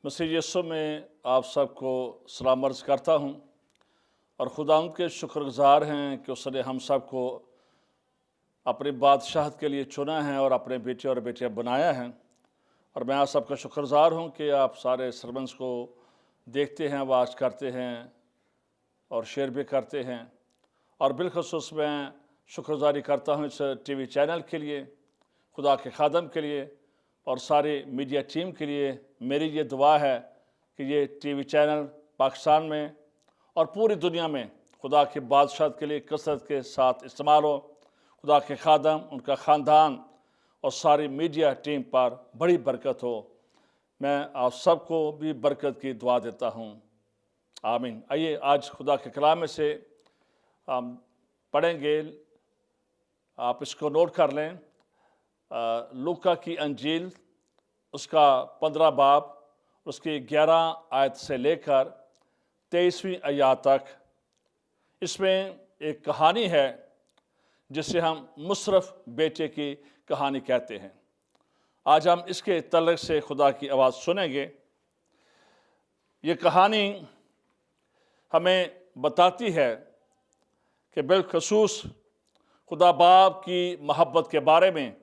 मसीह यीशु में आप सबको सलाम अर्ज़ करता हूँ और खुदावंद के शुक्रगुज़ार हैं कि उसने हम सबको अपनी बादशाहत के लिए चुना है और अपने बेटे और बेटियाँ बनाया है। और मैं आप सबका शुक्रगुज़ार हूँ कि आप सारे सर्वेंट्स को देखते हैं, वाच करते हैं और शेयर भी करते हैं। और बिलखुसूस मैं शुक्रगुज़ारी करता हूँ इस टीवी चैनल के लिए, खुदा के खादम के लिए और सारी मीडिया टीम के लिए। मेरी ये दुआ है कि ये टीवी चैनल पाकिस्तान में और पूरी दुनिया में खुदा की बादशाहत के लिए कसरत के साथ इस्तेमाल हो। खुदा के खादम, उनका ख़ानदान और सारी मीडिया टीम पर बड़ी बरकत हो। मैं आप सबको भी बरकत की दुआ देता हूँ, आमीन। आइए आज खुदा के कलाम में से हम पढ़ेंगे, आप इसको नोट कर लें। लूका की अंजील उसका 15 बाब उसकी 11 आयत से लेकर 23वीं आयत तक। इसमें एक कहानी है जिसे हम मुशर्रफ बेटे की कहानी कहते हैं। आज हम इसके तल्लुक़ से खुदा की आवाज़ सुनेंगे। ये कहानी हमें बताती है कि बिलखसूस खुदा बाप की मोहब्बत के बारे में,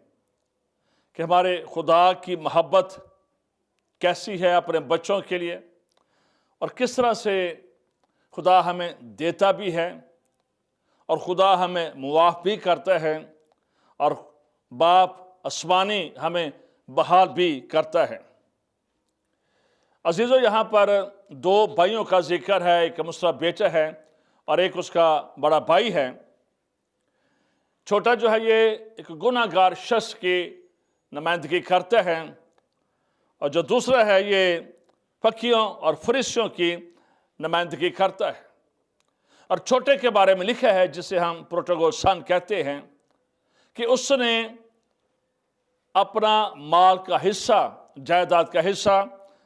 कि हमारे खुदा की मोहब्बत कैसी है अपने बच्चों के लिए और किस तरह से खुदा हमें देता भी है और खुदा हमें मुआफ़ भी करता है और बाप आसमानी हमें बहाल भी करता है। अजीज़ों, यहाँ पर दो भाइयों का जिक्र है। एक मुशर्रफ बेटा है और एक उसका बड़ा भाई है। छोटा जो है ये एक गुनाहगार शख्स की नुमाइंदगी करते हैं और जो दूसरा है ये फकीरों और फरिसियों की नुमाइंदगी करता है। और छोटे के बारे में लिखा है, जिसे हम प्रोटोगोल सन कहते हैं, कि उसने अपना माल का हिस्सा, जायदाद का हिस्सा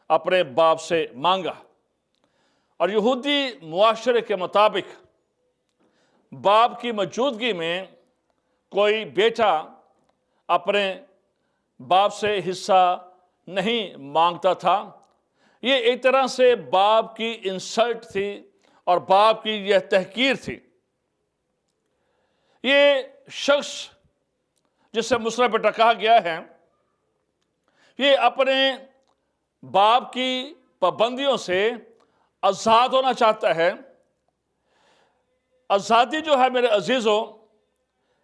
अपने बाप से मांगा। और यहूदी मुआशरे के मुताबिक बाप की मौजूदगी में कोई बेटा अपने बाप से हिस्सा नहीं मांगता था। ये एक तरह से बाप की इंसल्ट थी और बाप की यह तहकीर थी। ये शख्स जिसे मुशर्रफ बेटा कहा गया है, ये अपने बाप की पाबंदियों से आज़ाद होना चाहता है। आज़ादी जो है मेरे अजीज़ों,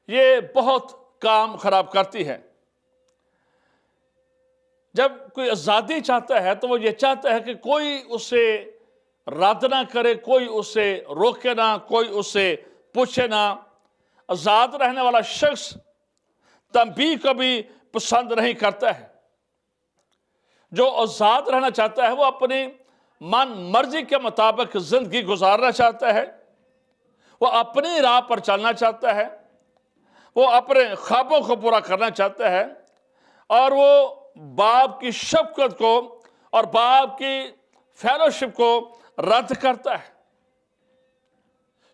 ये बहुत काम खराब करती है। जब कोई आज़ादी चाहता है तो वो ये चाहता है कि कोई उसे रद्द ना करे, कोई उसे रोके ना, कोई उसे पूछे ना। आज़ाद रहने वाला शख्स तंबीह कभी पसंद नहीं करता है। जो आज़ाद रहना चाहता है वो अपनी मन मर्जी के मुताबिक ज़िंदगी गुजारना चाहता है, वो अपनी राह पर चलना चाहता है, वो अपने ख्वाबों को पूरा करना चाहता है और वो बाप की शफ़क़त को और बाप की फेलोशिप को रद्द करता है।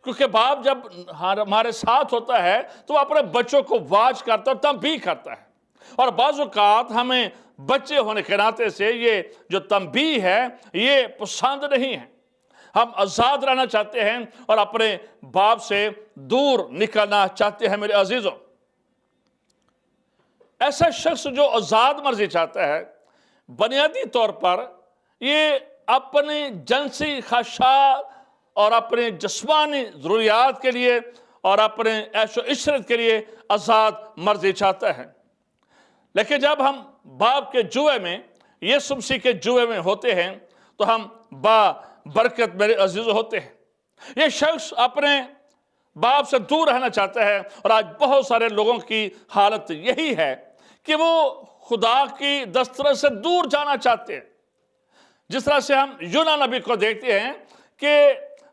क्योंकि बाप जब हमारे साथ होता है तो वो अपने बच्चों को वाच करता है, तंबीह करता है। और बाज़ औक़ात हमें बच्चे होने के नाते से ये जो तंबीह है ये पसंद नहीं है। हम आज़ाद रहना चाहते हैं और अपने बाप से दूर निकलना चाहते हैं। मेरे अजीज़ों, ऐसा शख्स जो आज़ाद मर्जी चाहता है, बुनियादी तौर पर ये अपनी जिनसी ख्वाहिशात और अपने जिस्मानी ज़रूरियात के लिए और अपने ऐशो इशरत के लिए आज़ाद मर्जी चाहता है। लेकिन जब हम बाप के जुए में, यीशु मसीह के जुए में होते हैं तो हम बरकत मेरे अजीज़ होते हैं। ये शख्स अपने बाप से दूर रहना चाहता है और आज बहुत सारे लोगों की हालत यही है कि वो खुदा की दस्तरस से दूर जाना चाहते हैं। जिस तरह से हम यूना नबी को देखते हैं कि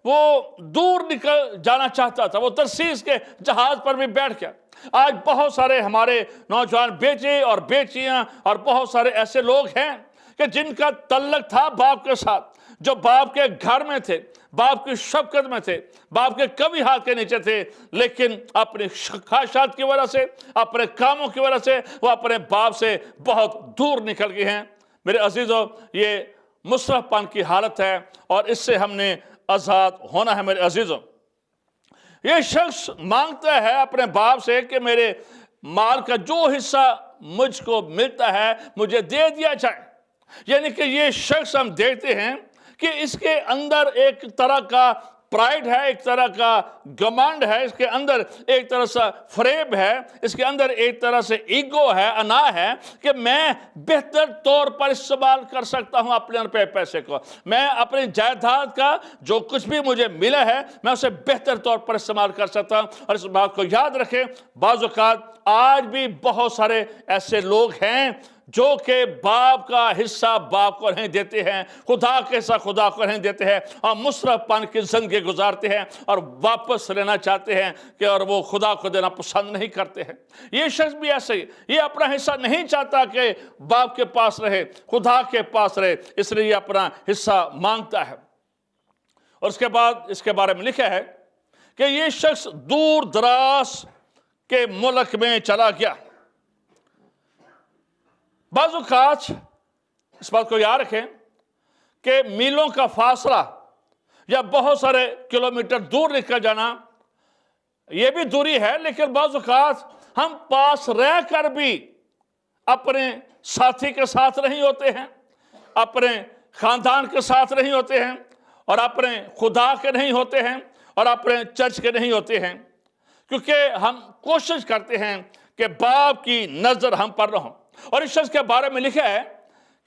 वो दूर निकल जाना चाहता था, वो तरसीस के जहाज पर भी बैठ गया। आज बहुत सारे हमारे नौजवान बेटे और बेटियां और बहुत सारे ऐसे लोग हैं कि जिनका तल्लक था बाप के साथ, जो बाप के घर में थे, बाप की शफ़क़त में थे, बाप के कभी हाथ के नीचे थे, लेकिन अपनी ख्वाहिशात की वजह से, अपने कामों की वजह से वो अपने बाप से बहुत दूर निकल गए हैं। मेरे अजीज़ों, ये मुसरफपन की हालत है और इससे हमने आज़ाद होना है। मेरे अजीज़ों, ये शख्स मांगता है अपने बाप से कि मेरे माल का जो हिस्सा मुझको मिलता है मुझे दे दिया जाए। यानी कि ये शख्स हम देखते हैं कि इसके अंदर एक तरह का प्राइड है, एक तरह का घमंड है, इसके अंदर एक तरह से फरेब है, इसके अंदर एक तरह से ईगो है, अना है कि मैं बेहतर तौर पर इस्तेमाल कर सकता हूं अपने रुपए पैसे को। मैं अपनी जायदाद का जो कुछ भी मुझे मिला है मैं उसे बेहतर तौर पर इस्तेमाल कर सकता हूं। और इस बात को याद रखें, बाज़ औक़ात आज भी बहुत सारे ऐसे लोग हैं जो कि बाप का हिस्सा बाप को नहीं देते हैं, खुदा के हिस्सा खुदा को नहीं देते हैं, और मुसरफपन की ज़िंदगी गुजारते हैं और वापस लेना चाहते हैं कि और वो खुदा को देना पसंद नहीं करते हैं। ये शख्स भी ऐसे ही, ये अपना हिस्सा नहीं चाहता कि बाप के पास रहे, खुदा के पास रहे, इसलिए ये अपना हिस्सा मांगता है। और उसके बाद इसके बारे में लिखा है कि ये शख्स दूर दराज के मुल्क में चला गया। बाज़ औक़ात इस बात को याद रखें कि मीलों का फासला या बहुत सारे किलोमीटर दूर निकल जाना ये भी दूरी है, लेकिन बाज़ औक़ात हम पास रह कर भी अपने साथी के साथ नहीं होते हैं, अपने ख़ानदान के साथ नहीं होते हैं, और अपने खुदा के नहीं होते हैं, और अपने चर्च के नहीं होते हैं, क्योंकि हम कोशिश करते हैं कि बाप की नज़र हम पर न हो। और इस शख्स के बारे में लिखा है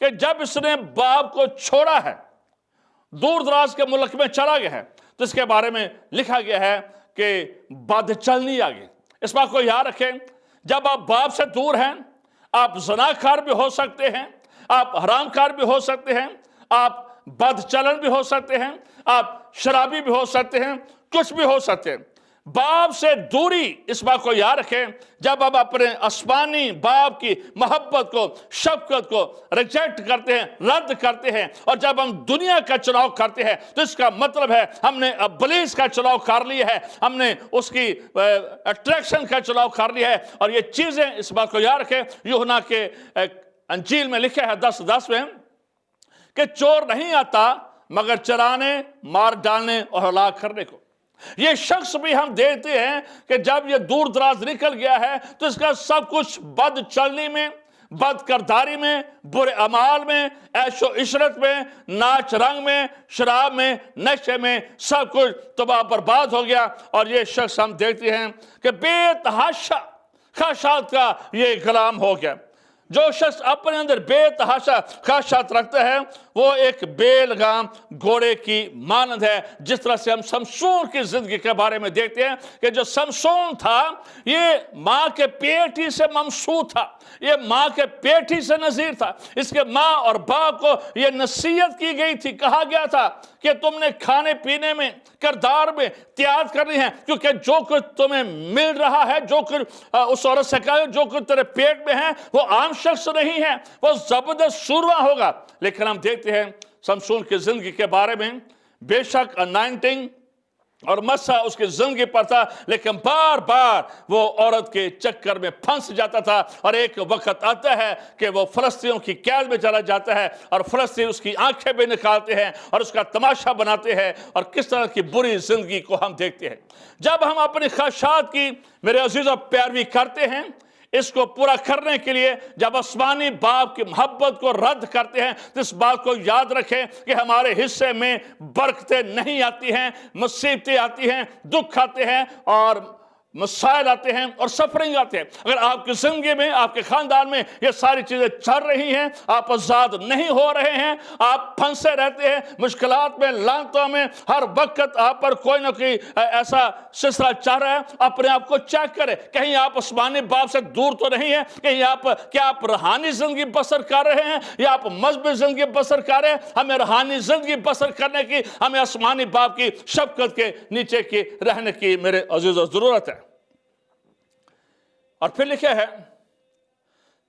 कि जब इसने बाप को छोड़ा है, दूर दराज के मुल्क में चला गया है, तो इसके बारे में लिखा गया है कि बदचलनी आ गई। इस बात को याद रखें, जब आप बाप से दूर हैं, आप ज़नाकार भी हो सकते हैं, आप हरामकार भी हो सकते हैं, आप बदचलन भी हो सकते हैं, आप शराबी भी हो सकते हैं, कुछ भी हो सकते हैं। बाप से दूरी, इस बात को याद रखें, जब आप अपने आसमानी बाप की मोहब्बत को, शफकत को रिजेक्ट करते हैं, रद्द करते हैं, और जब हम दुनिया का चुनाव करते हैं, तो इसका मतलब है हमने इब्लीस का चुनाव कर लिया है, हमने उसकी अट्रैक्शन का चुनाव कर लिया है। और ये चीज़ें, इस बात को याद रखें, यूहन्ना के अंजील में लिखा है 10:10 में कि चोर नहीं आता मगर चराने, मार डालने और हलाक करने को। ये शख्स भी हम देखते हैं कि जब ये दूर दराज निकल गया है तो इसका सब कुछ बद चलनी में, बद करदारी में, बुरे अमाल में, ऐशो इशरत में, नाच रंग में, शराब में, नशे में, सब कुछ तबाह बर्बाद हो गया। और ये शख्स हम देखते हैं कि बेतहाशा ख्वाहिशात का ये गुलाम हो गया। जो शख्स अपने अंदर बेतहाशा ख्वाहिशात रखता है वो एक बेलगाम घोड़े की मानंद है। जिस तरह से हम शमशून की जिंदगी के बारे में देखते हैं कि जो शमशून था ये माँ के पेट ही से ममसूद था, ये माँ के पेट ही से नज़ीर था। इसके माँ और बाप को ये नसीहत की गई थी, कहा गया था कि तुमने खाने पीने में, किरदार में त्याग करनी है, क्योंकि जो कुछ तुम्हें मिल रहा है, जो कुछ उस औरत से कहा, जो कुछ तेरे पेट में है वो आम शख्स नहीं है, वो जबरदस्त सूरमा होगा। लेकिन हम देखते हैं शमशून की जिंदगी के बारे में, बेशक अनाइंटिंग और मसा उसकी जिंदगी पर था, लेकिन बार बार वो औरत के चक्कर में फंस जाता था। और एक वक्त आता है कि वो फलस्तीनियों की कैद में चला जाता है और फलस्तीन उसकी आंखें भी निकालते हैं और उसका तमाशा बनाते हैं, और किस तरह की बुरी जिंदगी को हम देखते हैं। जब हम अपनी ख्वाहिशात की, मेरे अजीज़ों, पैरवी करते हैं, इसको पूरा करने के लिए जब आसमानी बाप की मोहब्बत को रद्द करते हैं, तो इस बात को याद रखें कि हमारे हिस्से में बरकतें नहीं आती हैं, मुसीबतें आती हैं, दुख आते हैं और मसाइल आते हैं और सफरिंग आते हैं। अगर आपकी जिंदगी में, आपके खानदान में ये सारी चीजें चल रही हैं, आप आजाद नहीं हो रहे हैं, आप फंसे रहते हैं मुश्किलात में, लानतों में, हर वक्त आप पर कोई ना कोई ऐसा सिलसिला चल रहा है, अपने आप को चेक करें, कहीं आप आसमानी बाप से दूर तो नहीं है, कहीं क्या आप रूहानी जिंदगी बसर कर रहे हैं या आप मजहबी जिंदगी बसर कर रहे हैं। हमें रूहानी जिंदगी बसर करने की, हमें आसमानी बाप की शफकत के नीचे की रहने की मेरे अजीजों जरूरत है। और फिर लिखा है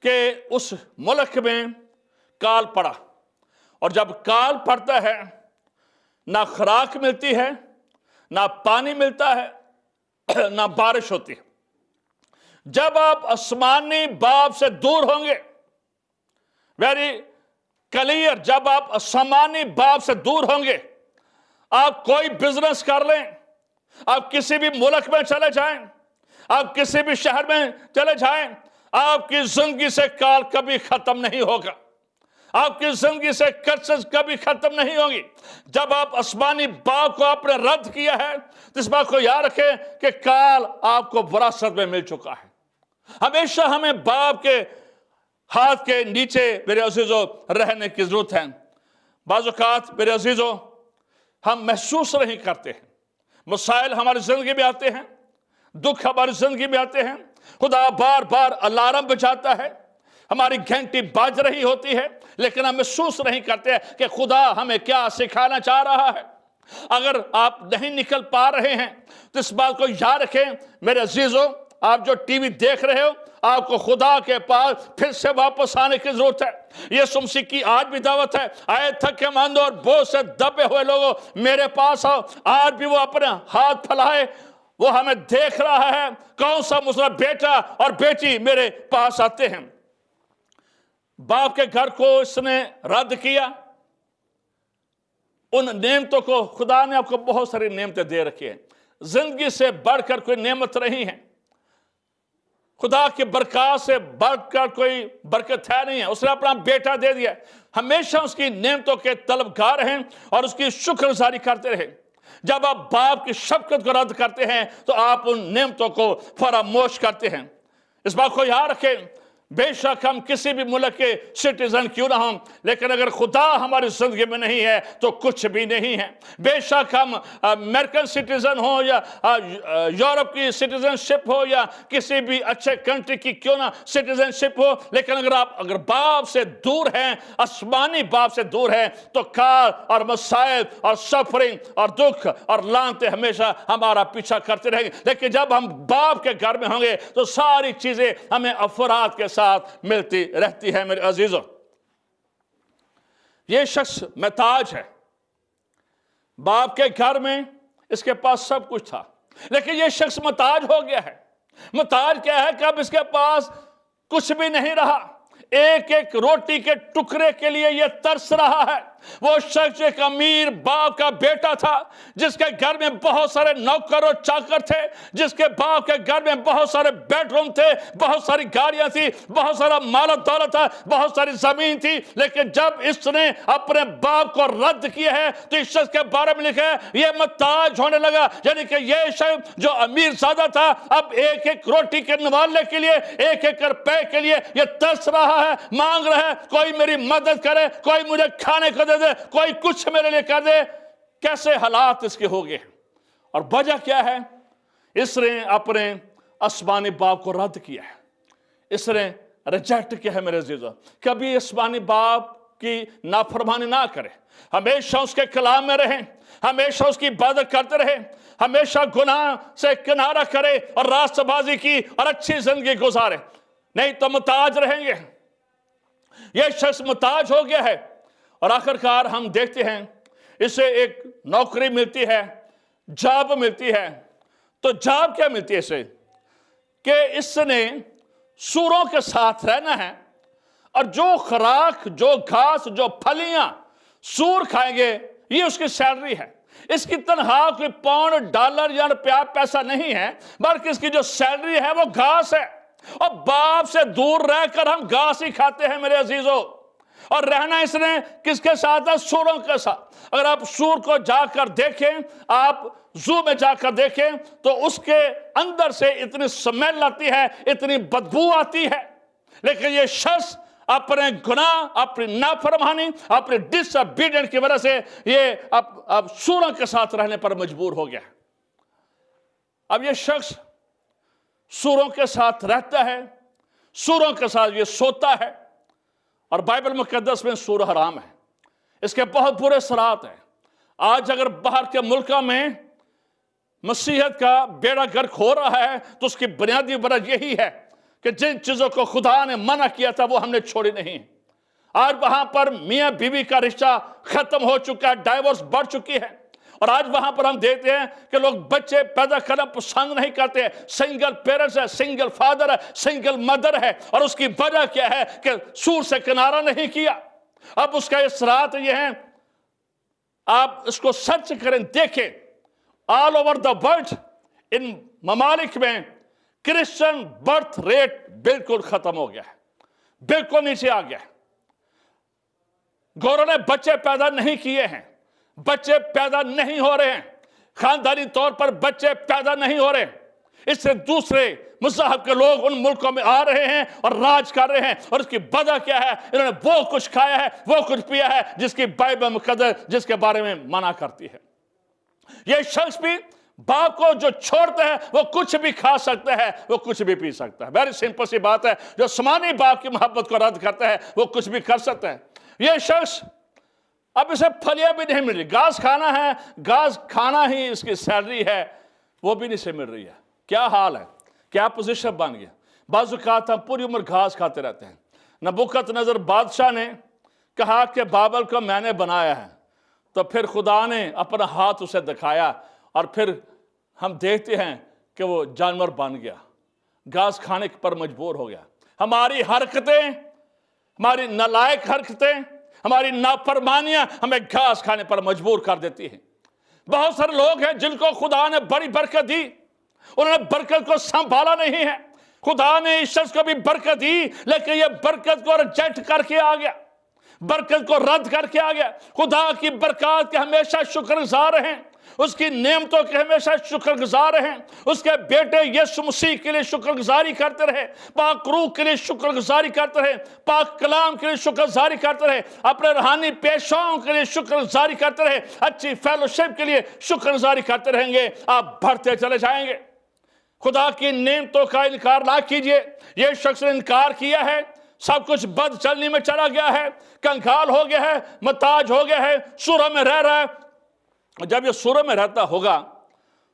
कि उस मुल्क में काल पड़ा, और जब काल पड़ता है ना खुराक मिलती है, ना पानी मिलता है, ना बारिश होती है। जब आप आसमानी बाप से दूर होंगे, वेरी क्लियर, जब आप आसमानी बाप से दूर होंगे, आप कोई बिजनेस कर लें, आप किसी भी मुल्क में चले जाएं, आप किसी भी शहर में चले जाएं, आपकी जिंदगी से काल कभी खत्म नहीं होगा, आपकी जिंदगी से कर्ज कभी खत्म नहीं होगी। जब आप आसमानी बाप को आपने रद्द किया है, तो इस बात को याद रखें कि काल आपको विरासत में मिल चुका है। हमेशा हमें बाप के हाथ के नीचे मेरे अजीजों रहने की जरूरत है। बाज़ औक़ात मेरे अजीजों हम महसूस नहीं करते हैं, मसाइल हमारी जिंदगी में आते हैं, दुख हमारी जिंदगी में आते हैं, खुदा बार बार अलार्म बजाता है, हमारी घंटी बज रही होती है, लेकिन हम महसूस नहीं करते कि खुदा हमें क्या सिखाना चाह रहा है। अगर आप नहीं निकल पा रहे हैं तो इस बात को याद रखें मेरे अजीजों, आप जो टीवी देख रहे हो, आपको खुदा के पास फिर से वापस आने की जरूरत है। यीशु मसीह की आज भी दावत है, आए थके मंद और बोझ से दबे हुए लोगों मेरे पास आओ। आज भी वो अपने हाथ फैलाए, वो हमें देख रहा है। कौन सा मुसला बेटा और बेटी मेरे पास आते हैं। बाप के घर को इसने रद्द किया, उन नेमतों को, खुदा ने आपको बहुत सारी नेमतें दे रखी है, जिंदगी से बढ़कर कोई नेमत नहीं है, खुदा की बरकत से बढ़कर कोई बरकत है नहीं है। उसने अपना बेटा दे दिया, हमेशा उसकी नेमतों के तलबगार हैं और उसकी शुक्रगुजारी करते रहे। जब आप बाप की शफकत को रद्द करते हैं तो आप उन नेमतों को फरामोश करते हैं। इस बात को याद रखें, बेशक हम किसी भी मुल्क के सिटीजन क्यों ना हों, लेकिन अगर खुदा हमारी जिंदगी में नहीं है तो कुछ भी नहीं है। बेशक हम अमेरिकन सिटीजन हो या यूरोप की सिटीजनशिप हो या किसी भी अच्छे कंट्री की क्यों ना सिटीजनशिप हो, लेकिन अगर बाप से दूर हैं, आसमानी बाप से दूर हैं, तो काल और मसाइल और सफरिंग और दुख और लानतें हमेशा हमारा पीछा करते रहेंगे। लेकिन जब हम बाप के घर में होंगे तो सारी चीजें हमें अफराद के साथ मिलती रहती है। मेरे अजीजों, ये शख्स महताज है, बाप के घर में इसके पास सब कुछ था, लेकिन ये शख्स महताज हो गया है। महताज क्या है कि अब इसके पास कुछ भी नहीं रहा, एक एक रोटी के टुकड़े के लिए यह तरस रहा है। वो शख्स एक अमीर बाप का बेटा था, जिसके घर में बहुत सारे नौकर और चाकर थे, जिसके बाप के घर में बहुत सारे बेडरूम थे, बहुत सारी गाड़ियां थी, बहुत सारा माल दौलत था, बहुत सारी जमीन थी। लेकिन जब इसने अपने बाप को रद्द किया है तो इस शख्स के बारे में लिखा है यह महताज होने लगा। यानी कि यह शख्स जो अमीर ज्यादा था, अब एक एक रोटी के निवालने के लिए, एक एक रुपए के लिए यह तरस रहा है, मांग रहा है कोई मेरी मदद करे, कोई मुझे खाने को दे दे, कोई कुछ मेरे लिए कर दे। कैसे हालात इसके हो गए, और वजह क्या है? इसने अपने आसमानी बाप को रद्द किया है, इसने रिजेक्ट किया है। मेरे अजीजों, कभी आसमानी बाप की नाफरमानी ना करें, हमेशा उसके कलाम में रहें, हमेशा उसकी इबादत करते रहे, हमेशा गुनाह से किनारा करे और रास्तबाजी की और अच्छी जिंदगी गुजारे, नहीं तो मुताज रहेंगे। यह शख्स मुताज हो गया है और आखिरकार हम देखते हैं इसे एक नौकरी मिलती है, जॉब मिलती है। तो जॉब क्या मिलती है इसे? कि इसने सूरों के साथ रहना है और जो खुराक, जो घास, जो फलियां सूर खाएंगे, ये उसकी सैलरी है। इसकी तनख्वाह कोई पाउंड, डॉलर या रुपया पैसा नहीं है, बल्कि इसकी जो सैलरी है वो घास है। और बाप से दूर रहकर हम घास ही खाते हैं मेरे अजीजों। और रहना इसने किसके साथ है? सूरों के साथ। अगर आप सूर को जाकर देखें, आप जू में जाकर देखें, तो उसके अंदर से इतनी स्मेल आती है, इतनी बदबू आती है। लेकिन ये शख्स अपने गुनाह, अपनी नाफरमानी, अपनी डिसओबीडियंस की वजह से ये अब सूरों के साथ रहने पर मजबूर हो गया। अब ये शख्स सूरों के साथ रहता है, सूरों के साथ ये सोता है, और बाइबल मुकद्दस में सूर हराम है। इसके बहुत बुरे असरात हैं। आज अगर बाहर के मुल्कों में मसीहत का बेड़ा गर्क हो रहा है तो उसकी बुनियादी वजह यही है कि जिन चीज़ों को खुदा ने मना किया था वो हमने छोड़ी नहीं। आज वहाँ पर मियाँ बीवी का रिश्ता खत्म हो चुका है, डाइवोर्स बढ़ चुकी है, और आज वहाँ पर हम देखते हैं कि लोग बच्चे पैदा करना पसंद नहीं करते। सिंगल पेरेंट्स है, सिंगल फादर है, सिंगल मदर है, और उसकी वजह क्या है कि सूर से किनारा नहीं किया। اب اس کا اصرات یہ ہے، آپ اس کو سرچ کریں، دیکھیں all over the world in ممالک میں کرسچن برتھ ریٹ بالکل ختم ہو گیا ہے، بالکل نیچے آ گیا ہے۔ گوروں نے بچے پیدا نہیں کیے ہیں، بچے پیدا نہیں ہو رہے ہیں، خاندانی طور پر بچے پیدا نہیں ہو رہے ہیں۔ اس سے دوسرے مذہب کے لوگ ان ملکوں میں آ رہے ہیں اور راج کر رہے ہیں، اور اس کی وجہ کیا ہے؟ انہوں نے وہ کچھ کھایا ہے، وہ کچھ پیا ہے جس کی بائبل مقدس جس کے بارے میں منع کرتی ہے۔ یہ شخص بھی باپ کو جو چھوڑتا ہے وہ کچھ بھی کھا سکتا ہے، وہ کچھ بھی پی سکتا ہے۔ ویری سمپل سی بات ہے، جو سمانی باپ کی محبت کو رد کرتا ہے وہ کچھ بھی کر سکتا ہے۔ یہ شخص اب اسے پھلیاں بھی نہیں مل رہی، گھاس کھانا ہے، گھاس کھانا ہی اس کی سیلری ہے، وہ بھی نہیں سے مل رہی ہے۔ کیا حال ہے، کیا پوزیشن بن گیا؟ بعض اوقات ہم پوری عمر گھاس کھاتے رہتے ہیں۔ نبوکت نظر بادشاہ نے کہا کہ بابل کو میں نے بنایا ہے، تو پھر خدا نے اپنا ہاتھ اسے دکھایا، اور پھر ہم دیکھتے ہیں کہ وہ جانور بن گیا، گھاس کھانے پر مجبور ہو گیا۔ ہماری حرکتیں، ہماری نالائق حرکتیں، ہماری نافرمانیاں ہمیں گھاس کھانے پر مجبور کر دیتی ہیں۔ بہت سارے لوگ ہیں جن کو خدا نے بڑی برکت دی، انہوں نے برکت کو سنبھالا نہیں ہے۔ خدا نے اس شخص کو بھی برکت دی، لیکن یہ برکت کو ریجیکٹ کر کے آ گیا، برکت کو رد کر کے آ گیا۔ خدا کی برکات کے ہمیشہ شکر گزار رہیں، اس کی نعمتوں کے ہمیشہ شکر گزار رہیں، اس کے بیٹے یسوع مسیح کے لیے شکر گزاری کرتے رہے، پاک روح کے لیے شکر گزاری کرتے رہے، پاک کلام کے لیے شکر گزاری کرتے رہے، اپنے روحانی پیشوں کے لیے شکر گزاری کرتے رہے، اچھی فیلوشپ کے لیے شکر گزاری کرتے رہیں گے، آپ بڑھتے چلے جائیں گے۔ خدا کی نعمتوں کا انکار نہ کیجئے۔ یہ شخص نے انکار کیا ہے، سب کچھ بد چلنی میں چلا گیا ہے، کنگال ہو گیا ہے، محتاج ہو گیا ہے، سورہ میں رہ رہا ہے۔ جب یہ سورہ میں رہتا ہوگا،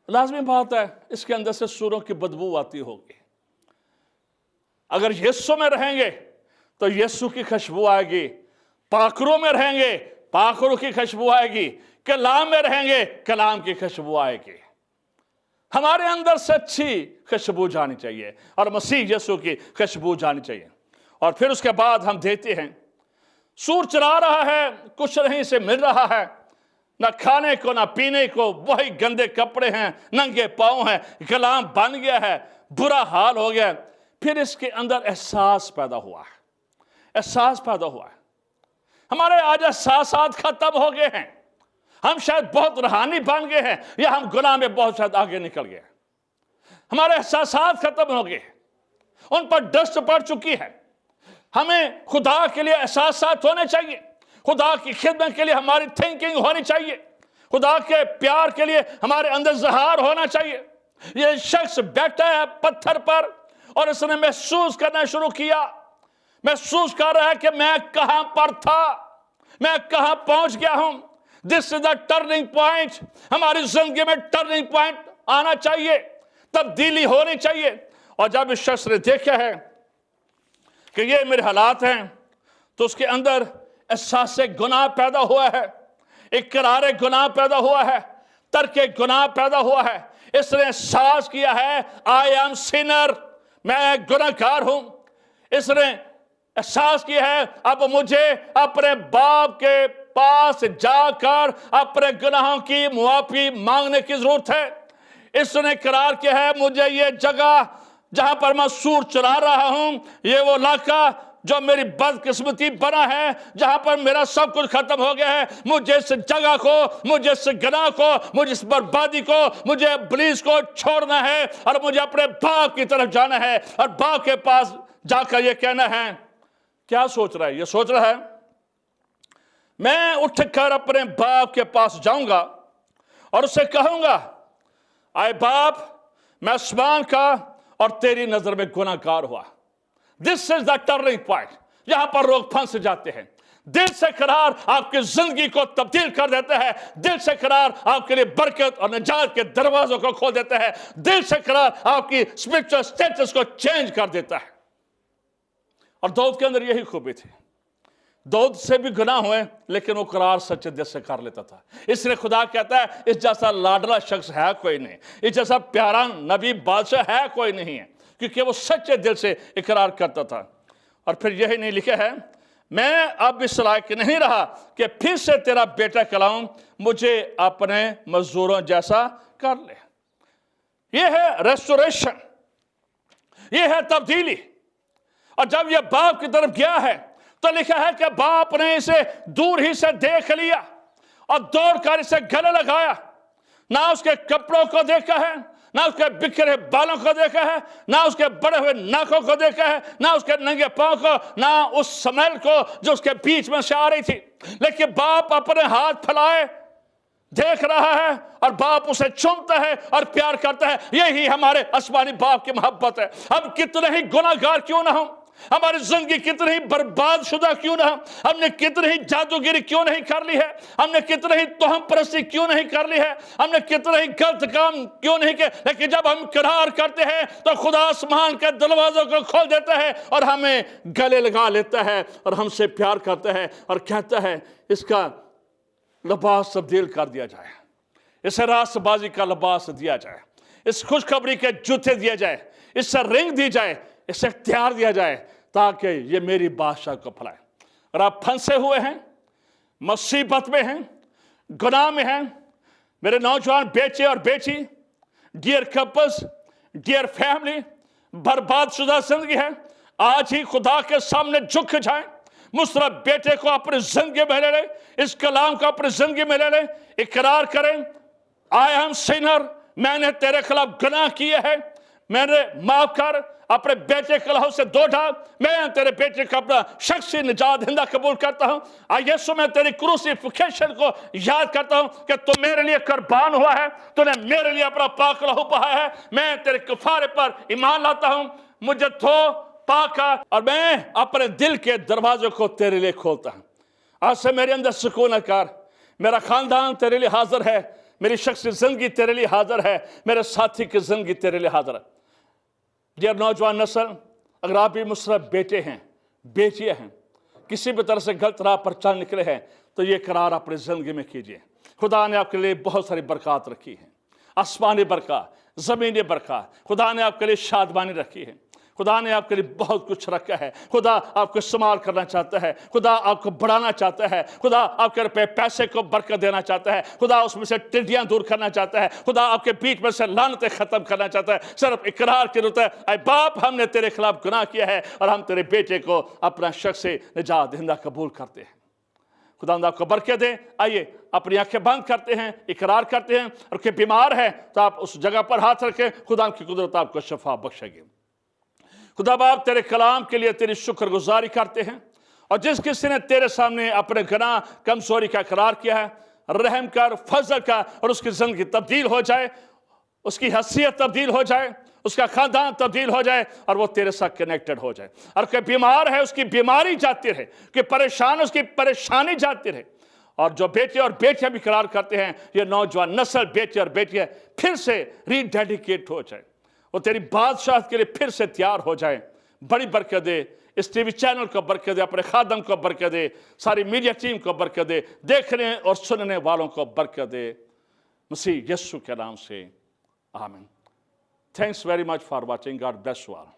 لازمی بات ہے اس کے اندر سے سوروں کی بدبو آتی ہوگی۔ اگر یسوع میں رہیں گے تو یسوع کی خوشبو آئے گی، پاکروں میں رہیں گے پاکروں کی خوشبو آئے گی، کلام میں رہیں گے کلام کی خوشبو آئے گی۔ ہمارے اندر سے اچھی خوشبو جانی چاہیے، اور مسیح یسوع کی خوشبو جانی چاہیے۔ اور پھر اس کے بعد ہم دیکھتے ہیں سور چرا رہا ہے، کچھ نہیں سے مل رہا ہے، نہ کھانے کو نہ پینے کو، وہی گندے کپڑے ہیں، ننگے پاؤں ہیں، غلام بن گیا ہے، برا حال ہو گیا۔ پھر اس کے اندر احساس پیدا ہوا ہے، احساس پیدا ہوا ہے۔ ہمارے آج احساسات ختم ہو گئے ہیں، ہم شاید بہت روحانی بن گئے ہیں، یا ہم گناہ میں بہت شاید آگے نکل گئے۔ ہمارے احساسات ختم ہو گئے، ان پر ڈسٹ پڑ چکی ہے۔ ہمیں خدا کے لیے احساسات ہونے چاہیے، خدا کی خدمت کے لیے ہماری تھنکنگ ہونی چاہیے، خدا کے پیار کے لیے ہمارے اندر اظہار ہونا چاہیے۔ یہ شخص بیٹھا ہے پتھر پر، اور اس نے محسوس کرنا شروع کیا، محسوس کر رہا ہے کہ میں کہاں پر تھا، میں کہاں پہنچ گیا ہوں۔ دس از دا ٹرننگ پوائنٹ۔ ہماری زندگی میں ٹرننگ پوائنٹ آنا چاہیے، تبدیلی ہونی چاہیے۔ اور جب اس شخص نے دیکھا ہے کہ یہ میرے حالات ہیں، تو اس کے اندر احساس گناہ پیدا ہوا ہے، اقرار گناہ پیدا ہوا ہے، ترک گناہ پیدا ہوا ہے۔ اس نے احساس کیا ہے آئی ایم سینر، میں گناہگار ہوں۔ اس نے احساس کیا ہے اب مجھے اپنے باپ کے پاس جا کر اپنے گناہوں کی معافی مانگنے کی ضرورت ہے۔ اس نے قرار کیا ہے مجھے یہ جگہ جہاں پر میں سور چلا رہا ہوں، یہ وہ علاقہ جو میری بدقسمتی بنا ہے، جہاں پر میرا سب کچھ ختم ہو گیا ہے، مجھے اس جگہ کو، مجھے اس گناہ کو، مجھے اس بربادی کو، مجھے ابلیس کو چھوڑنا ہے، اور مجھے اپنے باپ کی طرف جانا ہے، اور باپ کے پاس جا کر یہ کہنا ہے۔ کیا سوچ رہا ہے؟ یہ سوچ رہا ہے میں اٹھ کر اپنے باپ کے پاس جاؤں گا اور اسے کہوں گا اے باپ، میں آسمان کا اور تیری نظر میں گناہ گار ہوا۔ دس از دا ٹرننگ پوائنٹ۔ یہاں پر لوگ پھنس جاتے ہیں۔ دل سے قرار آپ کی زندگی کو تبدیل کر دیتا ہے، دل سے قرار آپ کے لیے برکت اور نجات کے دروازوں کو کھول دیتا ہے، دل سے قرار آپ کی اسپرچل سٹیٹس کو چینج کر دیتا ہے۔ اور داؤد کے اندر یہی خوبی تھی۔ داؤد سے بھی گناہ ہوئے، لیکن وہ قرار سچے دل سے کر لیتا تھا۔ اس لیے خدا کہتا ہے اس جیسا لاڈلا شخص ہے کوئی نہیں، اس جیسا پیارا نبی بادشاہ ہے کوئی نہیں ہے، کیونکہ وہ سچے دل سے اقرار کرتا تھا۔ اور پھر یہی نہیں لکھا ہے मैं अब इस लायक नहीं रहा कि फिर से तेरा बेटा कहलाऊं, मुझे अपने मजदूरों जैसा कर ले। ये है रेस्टोरेशन, ये है तब्दीली। और जब ये बाप की तरफ गया है तो लिखा है कि बाप ने इसे दूर ही से देख लिया और दौड़कर इसे गले लगाया। ना उसके कपड़ों को देखा है, ना उसके बिखरे बालों को देखा है, ना उसके बड़े हुए नाकों को देखा है, ना उसके नंगे पांव को, ना उस स्मेल को जो उसके बीच में से आ रही थी। लेकिन बाप अपने हाथ फैलाए देख रहा है और बाप उसे चूमता है और प्यार करता है। यही हमारे आसमानी बाप की मोहब्बत है। हम कितने ही गुनाहगार क्यों ना हो, हमारी जिंदगी कितनी ही बर्बाद शुदा क्यों ना हो, हमने कितनी ही जादूगिरी क्यों नहीं कर ली है, हमने कितने ही तोहम परस्ती क्यों नहीं कर ली है, हमने कितने ही गलत काम क्यों नहीं किए, लेकिन जब हम करार करते हैं तो खुदा आसमान के दरवाजों को खोल देता है और हमें गले लगा लेता है और हमसे प्यार करता है और कहता है इसका लिबास तब्दील कर दिया जाए, इसे रास्तबाजी का लिबास दिया जाए, इस खुशखबरी के जूते दिए जाए, इससे रिंग दी जाए, इसे इख्तियार दिया जाए ताकि ये मेरी बादशाह को फैलाए। और आप फंसे हुए हैं, मुसीबत में हैं, गुनाह में हैं, मेरे नौजवान बेटे और बेटी, डियर कपल्स, डियर फैमिली, बर्बाद शुदा जिंदगी है, आज ही खुदा के सामने झुक जाएं, मुस्तरफ बेटे को अपनी जिंदगी में ले लें, इस कलाम को अपनी जिंदगी में ले लें, इकरार करें आई एम सिनर, मैंने तेरे खिलाफ गुनाह किए हैं, मैंने माफ कर, अपने बेटे के लहू से धो डाल, मैं तेरे बेटे का अपना शख्सी निजात दहिंदा कबूल करता हूं। यीशु मैं तेरी क्रूसिफिकेशन को याद करता हूं कि तू मेरे लिए कुर्बान हुआ है, तूने मेरे लिए अपना पाक लहू बहाया है, मैं तेरे कफारे पर ईमान लाता हूं, मुझे धो पाका और मैं अपने दिल के दरवाजे को तेरे लिए खोलता हूं। आज से मेरे अंदर सुकून कर, मेरा खानदान तेरे लिए हाजिर है, मेरी शख्सी जिंदगी तेरे लिए हाजिर है, मेरे साथी की जिंदगी तेरे लिए हाजिर है। डियर नौजवान नस्ल, अगर आप भी मुस्तरफ बेटे हैं, बेटियां हैं, किसी भी तरह से गलत राह पर चल निकले हैं तो ये करार अपनी जिंदगी में कीजिए। खुदा ने आपके लिए बहुत सारी बरकत रखी है, आसमानी बरकत, ज़मीनी बरकत, खुदा ने आपके लिए शादमानी रखी है, खुदा ने आपके लिए बहुत कुछ रखा है। खुदा आपको इस्तेमाल करना चाहता है, खुदा आपको बढ़ाना चाहता है, खुदा आपके रुपए पैसे को बरकत देना चाहता है, खुदा उसमें से टिड्डियां दूर करना चाहता है, खुदा आपके बीच में से लानतें खत्म करना चाहता है। सिर्फ इकरार की जरूरत है, ऐ बाप हमने तेरे खिलाफ गुनाह किया है और हम तेरे बेटे को अपना शख्स निजात दहिंदा कबूल करते हैं। खुदा आपको बरकत दे। आइए अपनी आंखें बंद करते हैं, इकरार करते हैं, और कोई बीमार है तो आप उस जगह पर हाथ रखें, खुदा की कुदरत आपको शफा बख्शेगी। खुदा बाप तेरे कलाम के लिए तेरी शुक्रगुजारी करते हैं, और जिस किसी ने तेरे सामने अपने गुनाह कमजोरी का इकरार किया है, रहम कर, फजल कर, और उसकी जिंदगी तब्दील हो जाए, उसकी हैसियत तब्दील हो जाए, उसका खानदान तब्दील हो जाए और वो तेरे साथ कनेक्टेड हो जाए। और कोई बीमार है उसकी बीमारी जाती रहे, कि परेशान उसकी परेशानी जाती रहे। और जो बेटे और बेटियां भी करार करते हैं, ये नौजवान नस्ल बेटे और बेटियां फिर से रीडेडिकेट हो जाए, वो तेरी बादशाह के लिए फिर से तैयार हो जाए। बड़ी बरकत दे, इस टीवी चैनल को बरकत दे, अपने खादम को बरकत दे, सारी मीडिया टीम को बरकत दे, देखने और सुनने वालों को बरकत दे, मसीह यीशु के नाम से आमीन। Thanks very much for watching. God bless you all.